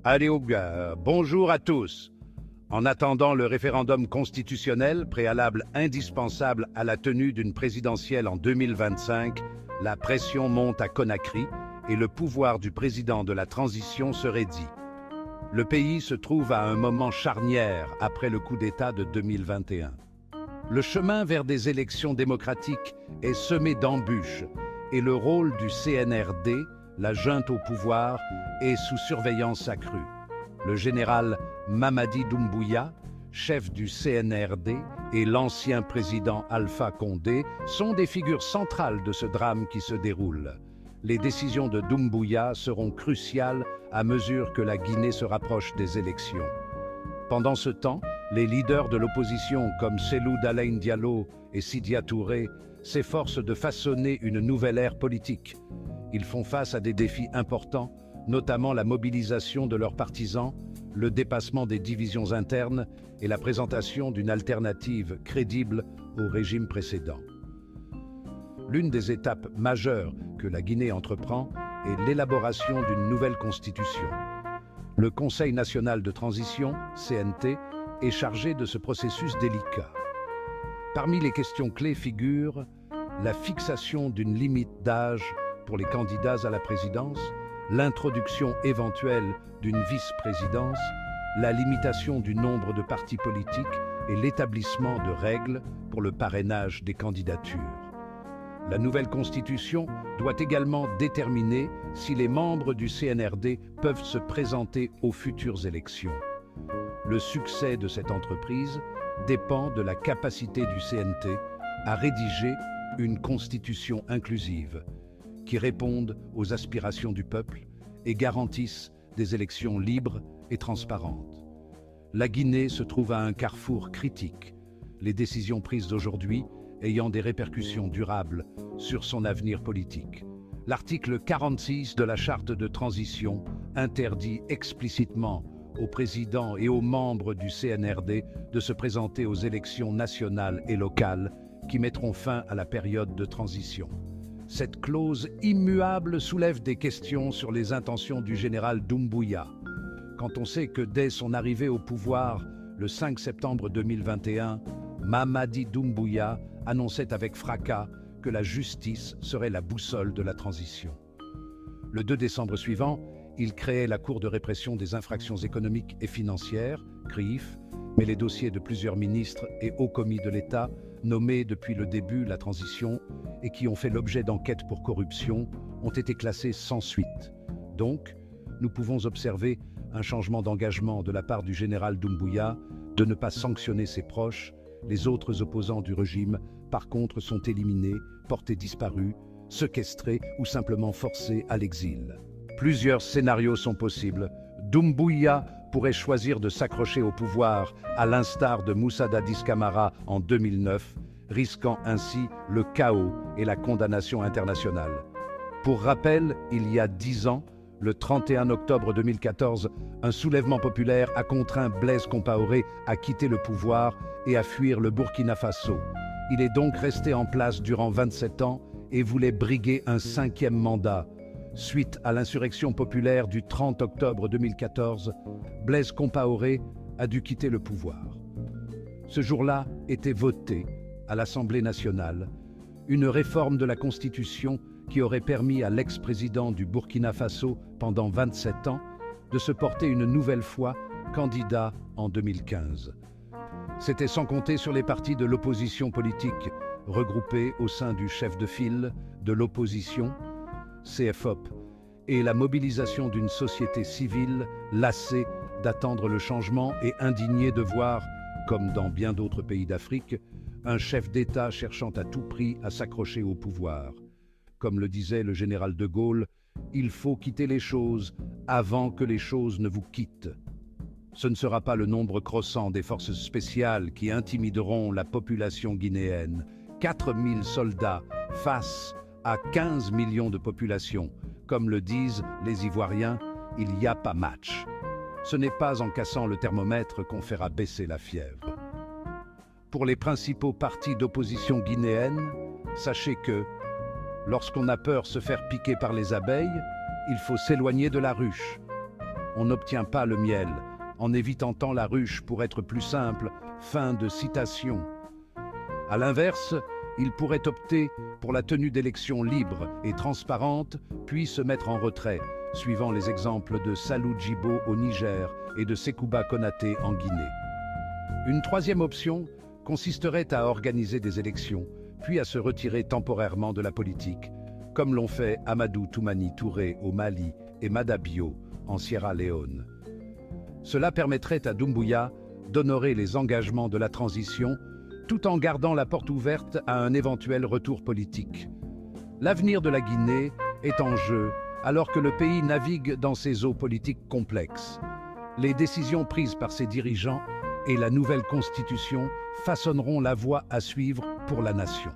Allez, bonjour à tous. En attendant le référendum constitutionnel, préalable indispensable à la tenue d'une présidentielle en 2025, la pression monte à Conakry et le pouvoir du président de la transition se raidit. Le pays se trouve à un moment charnière après le coup d'État de 2021. Le chemin vers des élections démocratiques est semé d'embûches et le rôle du CNRD, la junte au pouvoir, est sous surveillance accrue. Le général Mamadi Doumbouya, chef du CNRD, et l'ancien président Alpha Condé sont des figures centrales de ce drame qui se déroule. Les décisions de Doumbouya seront cruciales à mesure que la Guinée se rapproche des élections. Pendant ce temps, les leaders de l'opposition comme Cellou Dalein Diallo et Sidya Touré s'efforcent de façonner une nouvelle ère politique. Ils font face à des défis importants, notamment la mobilisation de leurs partisans, le dépassement des divisions internes et la présentation d'une alternative crédible au régime précédent. L'une des étapes majeures que la Guinée entreprend est l'élaboration d'une nouvelle constitution. Le Conseil national de transition, CNT, est chargé de ce processus délicat. Parmi les questions clés figurent la fixation d'une limite d'âge pour les candidats à la présidence, l'introduction éventuelle d'une vice-présidence, la limitation du nombre de partis politiques et l'établissement de règles pour le parrainage des candidatures. La nouvelle constitution doit également déterminer si les membres du CNRD peuvent se présenter aux futures élections. Le succès de cette entreprise dépend de la capacité du CNT à rédiger une constitution inclusive qui réponde aux aspirations du peuple et garantisse des élections libres et transparentes. La Guinée se trouve à un carrefour critique, les décisions prises aujourd'hui ayant des répercussions durables sur son avenir politique. L'article 46 de la Charte de transition interdit explicitement au président et aux membres du CNRD de se présenter aux élections nationales et locales qui mettront fin à la période de transition. Cette clause immuable soulève des questions sur les intentions du général Doumbouya. Quand on sait que dès son arrivée au pouvoir, le 5 septembre 2021, Mamadi Doumbouya annonçait avec fracas que la justice serait la boussole de la transition. Le 2 décembre suivant, il créait la Cour de répression des infractions économiques et financières, CRIF, mais les dossiers de plusieurs ministres et hauts commis de l'État, nommés depuis le début de la transition et qui ont fait l'objet d'enquêtes pour corruption, ont été classés sans suite. Donc, nous pouvons observer un changement d'engagement de la part du général Doumbouya de ne pas sanctionner ses proches. Les autres opposants du régime, par contre, sont éliminés, portés disparus, séquestrés ou simplement forcés à l'exil. Plusieurs scénarios sont possibles. Doumbouya pourrait choisir de s'accrocher au pouvoir, à l'instar de Moussa Dadis Camara en 2009, risquant ainsi le chaos et la condamnation internationale. Pour rappel, il y a 10 ans, le 31 octobre 2014, un soulèvement populaire a contraint Blaise Compaoré à quitter le pouvoir et à fuir le Burkina Faso. Il est donc resté en place durant 27 ans et voulait briguer un 5e mandat. Suite à l'insurrection populaire du 30 octobre 2014, Blaise Compaoré a dû quitter le pouvoir. Ce jour-là était voté à l'Assemblée nationale une réforme de la Constitution qui aurait permis à l'ex-président du Burkina Faso pendant 27 ans de se porter une nouvelle fois candidat en 2015. C'était sans compter sur les partis de l'opposition politique regroupés au sein du chef de file de l'opposition, CFOP, et la mobilisation d'une société civile lassée d'attendre le changement et indignée de voir, comme dans bien d'autres pays d'Afrique, un chef d'État cherchant à tout prix à s'accrocher au pouvoir. Comme le disait le général de Gaulle, il faut quitter les choses avant que les choses ne vous quittent. Ce ne sera pas le nombre croissant des forces spéciales qui intimideront la population guinéenne. 4000 soldats face à 15 millions de population. Comme le disent les Ivoiriens, il n'y a pas match. Ce n'est pas en cassant le thermomètre qu'on fera baisser la fièvre. Pour les principaux partis d'opposition guinéenne, sachez que, lorsqu'on a peur de se faire piquer par les abeilles, il faut s'éloigner de la ruche. on n'obtient pas le miel. En évitant tant la ruche pour être plus simple. » Fin de citation. À l'inverse, il pourrait opter pour la tenue d'élections libres et transparentes, puis se mettre en retrait, suivant les exemples de Salou Djibo au Niger et de Sekouba Konaté en Guinée. Une troisième option consisterait à organiser des élections, puis à se retirer temporairement de la politique, comme l'ont fait Amadou Toumani Touré au Mali et Mada Bio en Sierra Leone. Cela permettrait à Doumbouya d'honorer les engagements de la transition, tout en gardant la porte ouverte à un éventuel retour politique. L'avenir de la Guinée est en jeu, alors que le pays navigue dans ses eaux politiques complexes. Les décisions prises par ses dirigeants et la nouvelle constitution façonneront la voie à suivre pour la nation.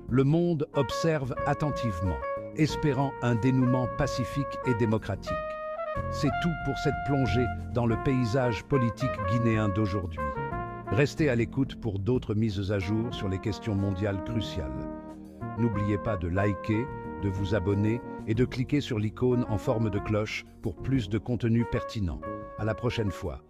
Le monde observe attentivement, espérant un dénouement pacifique et démocratique. C'est tout pour cette plongée dans le paysage politique guinéen d'aujourd'hui. Restez à l'écoute pour d'autres mises à jour sur les questions mondiales cruciales. N'oubliez pas de liker, de vous abonner et de cliquer sur l'icône en forme de cloche pour plus de contenu pertinent. À la prochaine fois.